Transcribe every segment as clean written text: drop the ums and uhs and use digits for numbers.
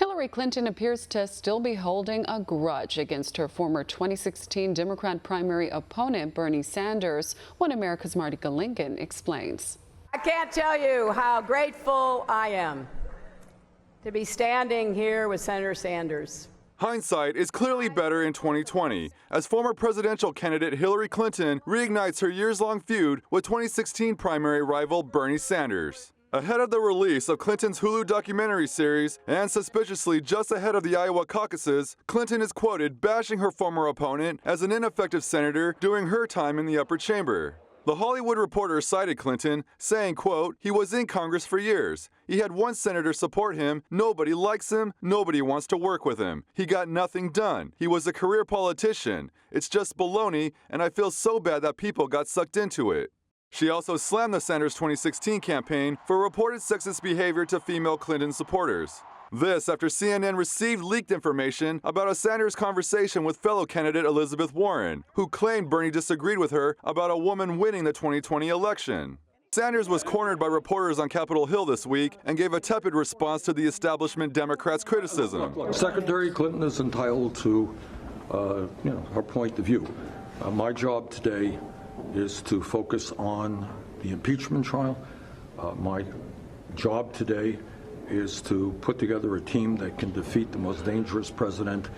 Hillary Clinton appears to still be holding a grudge against her former 2016 Democrat primary opponent, Bernie Sanders. One America's Marty Golingan explains. I can't tell you how grateful I am to be standing here with Senator Sanders. Hindsight is clearly better in 2020, as former presidential candidate Hillary Clinton reignites her years-long feud with 2016 primary rival Bernie Sanders. Ahead of the release of Clinton's Hulu documentary series, and suspiciously just ahead of the Iowa caucuses, Clinton is quoted bashing her former opponent as an ineffective senator during her time in the upper chamber. The Hollywood Reporter cited Clinton, saying, quote, "He was in Congress for years. He had one senator support him. Nobody likes him. Nobody wants to work with him. He got nothing done. He was a career politician. It's just baloney, and I feel so bad that people got sucked into it." She also slammed the Sanders 2016 campaign for reported sexist behavior to female Clinton supporters. This after CNN received leaked information about a Sanders conversation with fellow candidate Elizabeth Warren, who claimed Bernie disagreed with her about a woman winning the 2020 election. Sanders was cornered by reporters on Capitol Hill this week and gave a tepid response to the establishment Democrats' criticism. Secretary Clinton is entitled to her point of view. My job today is to focus on the impeachment trial. My job today is to put together a team that can defeat the most dangerous president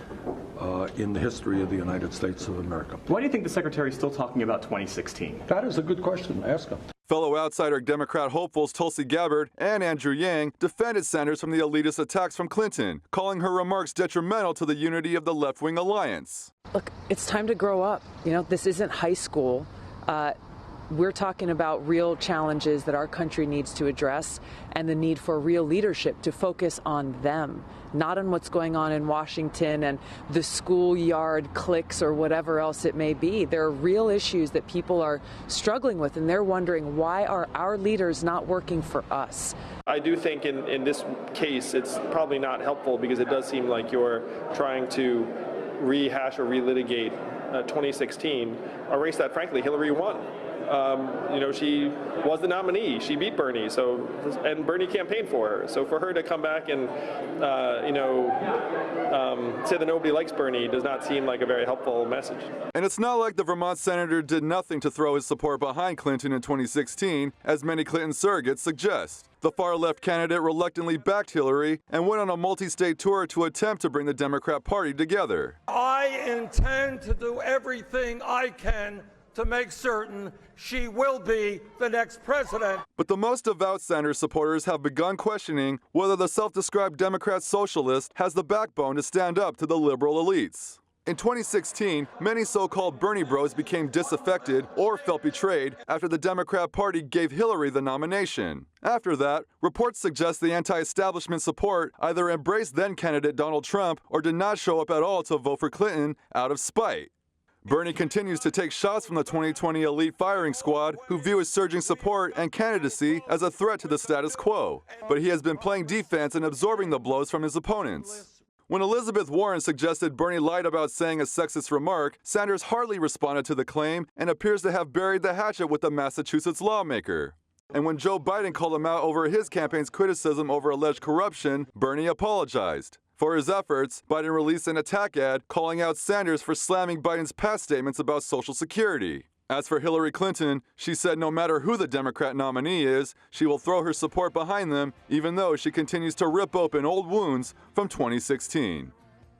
in the history of the United States of America. Why do you think the Secretary is still talking about 2016? That is a good question. Ask him. Fellow outsider Democrat hopefuls Tulsi Gabbard and Andrew Yang defended Sanders from the elitist attacks from Clinton, calling her remarks detrimental to the unity of the left-wing alliance. Look, it's time to grow up. This isn't high school. We're talking about real challenges that our country needs to address and the need for real leadership to focus on them, not on what's going on in Washington and the schoolyard cliques or whatever else it may be. There are real issues that people are struggling with, and they're wondering, why are our leaders not working for us? I do think in this case it's probably not helpful, because it does seem like you're trying to rehash or relitigate 2016, a race that frankly Hillary won. She was the nominee. She beat Bernie, and Bernie campaigned for her. So for her to come back and say that nobody likes Bernie does not seem like a very helpful message. And it's not like the Vermont senator did nothing to throw his support behind Clinton in 2016, as many Clinton surrogates suggest. The far-left candidate reluctantly backed Hillary and went on a multi-state tour to attempt to bring the Democrat Party together. I intend to do everything I can to make certain she will be the next president. But the most devout Sanders supporters have begun questioning whether the self-described Democrat socialist has the backbone to stand up to the liberal elites. In 2016, many so-called Bernie bros became disaffected or felt betrayed after the Democrat Party gave Hillary the nomination. After that, reports suggest the anti-establishment support either embraced then-candidate Donald Trump or did not show up at all to vote for Clinton out of spite. Bernie continues to take shots from the 2020 elite firing squad, who view his surging support and candidacy as a threat to the status quo. But he has been playing defense and absorbing the blows from his opponents. When Elizabeth Warren suggested Bernie lied about saying a sexist remark, Sanders hardly responded to the claim and appears to have buried the hatchet with the Massachusetts lawmaker. And when Joe Biden called him out over his campaign's criticism over alleged corruption, Bernie apologized. For his efforts, Biden released an attack ad calling out Sanders for slamming Biden's past statements about Social Security. As for Hillary Clinton, she said no matter who the Democrat nominee is, she will throw her support behind them, even though she continues to rip open old wounds from 2016.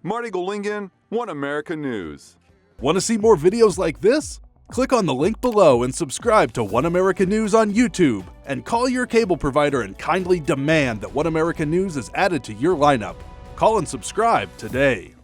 Marty Golingan, One America News. Want to see more videos like this? Click on the link below and subscribe to One America News on YouTube, and call your cable provider and kindly demand that One America News is added to your lineup. Call and subscribe today.